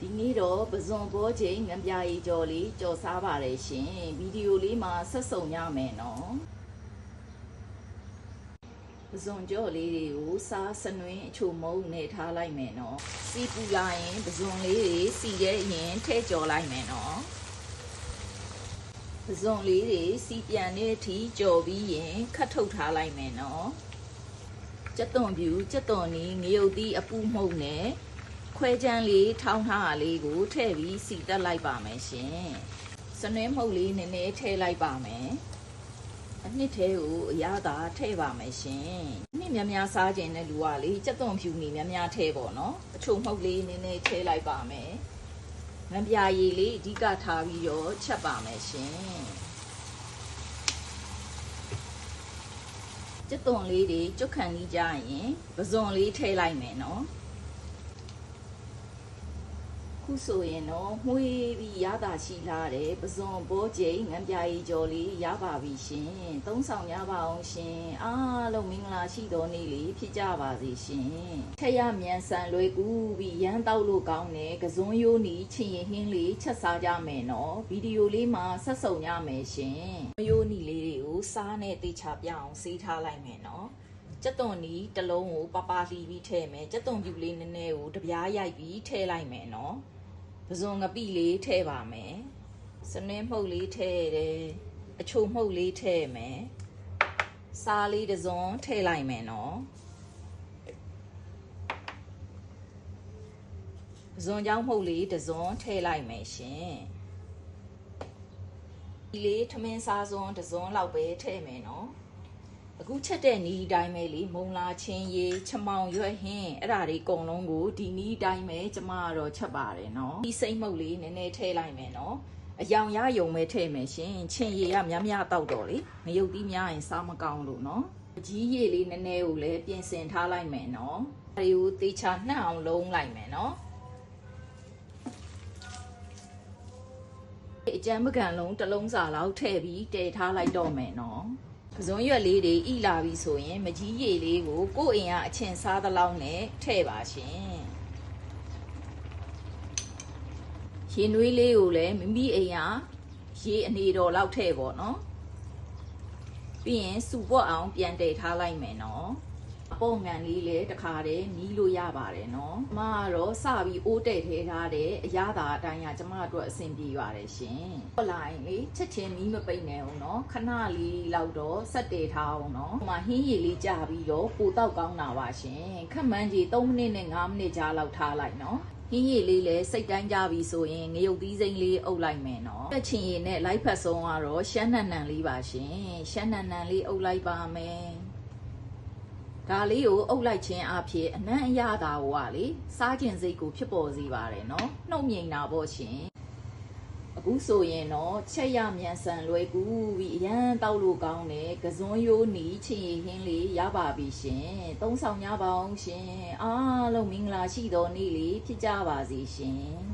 ဒီနေ့တော့ပဇွန်ဘောချိန်ငံပြာရီကြော်လေးကြော်စားပါတယ်ရှင်ဗီဒီယိုလေးမှာဆက်စုံရမယ်နော်ပဇွန်ကြော်လေးတွေကိုစားစနွင်းအချိုမုံနဲ့ထားလိုက်မယ်နော်စီပူလာရင်ပဇွန်လေးတွေစီခဲ့ရင်ထည့်ကြော်လိုက်မယ်နော်ပဇွန်လေးတွေစီပြန်တဲ့အထိကြော်ပြီးရင်ခတ်ထုတ်ထားလိုက်မယ်နော်ကြက်သွန်ပြူကြက်သွန်နီးငရုတ်သီးအပူမှုန့်နဲ့ခွဲချမ်းလေးထောင်းထားတာလေးကိုထည့်ပြီးစီတက်လိုက်ပါမယ်ရှင်စနွင်းမှုတ်လေးနည်းနည်းထည့်လိုက်ပါမယ်အနှစ်ထဲကိုအရသာထည့်ပါမယ်ရှင်နှစ်များများစားခြင်းတဲ့လူကလေကြက်သွန်ဖြူနေများများထည့်ပေါ့နော်အချိုမှုတ်လေးနည်းနည်းထည့်လိုက်ပါမယ်ငံပြာရည်လေးအဓိကထားပြီးတော့ချက်ပါမယ်ရှင်ကြက်သွန်လေးတွေကြွတ်ခံကြီးကြရင်ပဇွန်လေးထည့်လိုက်မယ်နော်ခုဆိုရင်တော့မှုေးပြီးရတာရှိလာတယ်ပဇွန်ဘောချိန်ငံပြာရီကြော်လေးရပါပြီရှင်သုံးဆောင်ရပါအောင်ရှင်အားလုံးမင်္ဂလာရှိတော်နေ့လေးဖြစ်ကြပါစေရှင်ထက်ရမြန်ဆန်လွယ်ကူပြီးရမ်းတောက်လို့ကောင်းတယ်ကစွန်းရိုးနီချင်ရင်ဟင်းလေးချက်စားကြမယ်နော်ဗီဒီယိုလေးမှာဆက်စုံရမယ်ရှင်ရိုးနီလေးတွေကိုစားနဲ့တေချာပြအောင်ဆေးထားလိုက်မယ်နော်ကြက်သွန်နီးတစ်လုံးကိုပပလီပြီးထည့်မယ်ကြက်သွန်ပြူလေးနည်းနည်းကိုတပြားရိုက်ပြီးထည့်လိုက်မယ်နော်ပဇွန်ငပိလေးထည့်ပါမယ်စနွင်းမှုတ်လေးထည့်တယ်အချိုမှုတ်လေးထည့်မယ်စားလေးတစ်စုံထည့်လိုက်မယ်နော်ပဇွန်ကြောင်းမှုတ်လေးတစ်စုံထည့်လိုက်မယ်ရှင်ဒီလေးထမင်းစားစွန်းတစ်စုံလောက်ပဲထည့်မယ်နော်အခုချက်တဲ့နီးအတိုင်းပဲလေမုံလာချင်းရေချမောင်ရွက်ဟင်းအဲ့ဒါတွေအကုန်လုံးကိုဒီနီးအတိုင်းပဲကျမကတော့ချက်ပါတယ်နော်ဒီစိမ့်မုတ်လေးနည်းနည်းထည့်လိုက်မယ်နော်အယောင်ရယုံပဲထည့်မယ်ရှင်ချင်းရေကများများတောက်တော့လေမယုတ်သီးများရင်စားမကောင်းလို့နော်အကြီးရေလေးနည်းနည်းကိုလည်းပြင်ဆင်ထားလိုက်မယ်နော်ဒါတွေကိုသေချာနှံ့အောင်လုံးလိုက်မယ်နော်အကြမ်းမကန်လုံးတစ်လုံးစာလောက်ထည့်ပြီးတည်ထားလိုက်တော့မယ်နော်ပဇွန်ရွက်လေးတွေဣလာပြီဆိုရင်မကြီးရည်လေးကိုကိုယ့်အိမ်ကအချင်စားသလောက်နဲ့ထည့်ပါရှင်ရေနွေးလေးကိုလည်းမိမိအိမ်ကရေအနေတော်လောက်ထည့်ပေါ့နော်ပြီးရင်စူပွက်အောင်ပြန်တည်ထားလိုက်မယ်နော်အပေါ်ငံလေးလည်းတခါတည်းနီးလို့ရပါတယ်နော်ကျမကတော့စပြီးအိုးတဲ့ထဲထားတဲ့အရသာအတိုင်းကကျမတို့အဆင်ပြေပါတယ်ရှင်ဟုတ်လာရင်လေချက်ချင်းမီးမပိတ်နဲ့အောင်နော်ခဏလေးလောက်တော့ဆက်တည်ထားအောင်နော်ဟိုမှာဟင်းရည်လေးကြာပြီးတော့ပိုတောက်ကောင်းတာပါရှင်ခက်မှန်းကြီး3မိနစ်နဲ့5မိနစ်ကြာလောက်ထားလိုက်နော်ဟင်းရည်လေးလည်းစိတ်တိုင်းကြပြီဆိုရင်ငရုတ်သီးစိမ့်လေးအုပ်လိုက်မယ်နော်တက်ချင်ရည်နဲ့လိုက်ဖက်ဆုံးကတော့ရှမ်းနန်နန်လေးပါရှင်ရှမ်းနန်နန်လေးအုပ်လိုက်ပါမယ်ဒါလေးကိုအုပ်လိုက်ခြင်းအဖြစ်အနံ့အရသာဟိုကလေစားခြင်းစိတ်ကိုဖြစ်ပေါ်စေပါတယ်နော်နှုတ်မြိန်တာပေါ့ရှင်အခုဆိုရင်တော့ချက်ရမြန်ဆန်လွယ်ကူပြီးအရန်တောက်လို့ကောင်းတယ်ကစွန်းရိုးနီးချင်ရည်ဟင်းလေးရပါပြီရှင်သုံးဆောင်ရပါအောင်ရှင်အားလုံးမင်္ဂလာရှိတော်နေ့လေးဖြစ်ကြပါစေရှင်